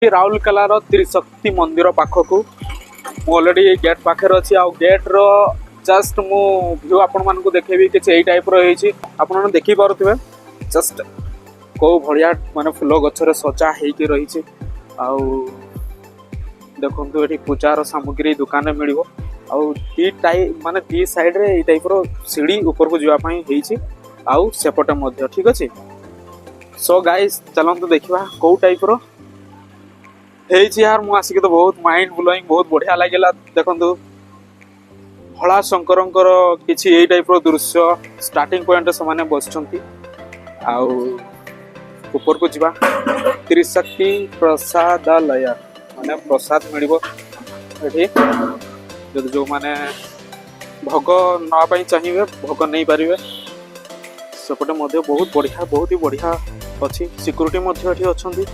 राउरकेलार त्रिशक्ति मंदिर पाखक already gate पाखे अच्छी आ गेट रो जस्ट मु व्यू आपण मानक देखेबी कि यही टाइप रही आपण देखी पारे जस्ट कौ भाया माने फूल गचर सजा होगी रही देखु ये पूजार सामग्री दुकान मिल दी टाइप माने दी साइड रे ये टाइप रो सीढ़ी ऊपर को जावाई आउ सेपटे मध्य ठीक अच्छे। सो गाइस चलते देखा कौ टाइप रो यार मु आसिक तो बहुत माइंड ब्लोइंग बहुत बढ़िया लगे देखु भोला शंकर किसी यही टाइप रो दृश्य स्टार्टिंग पॉइंट से माने बसचंती आउ ऊपर को जीवा त्रिशक्ति प्रसादालय माने प्रसाद मिलिबो एठी जदि जो माने भोग ना पाई चाहिए भोग नहीं पारिबे सेपटे बहुत बढ़िया बहुत ही बढ़िया अच्छी सिक्योरिटी अच्छी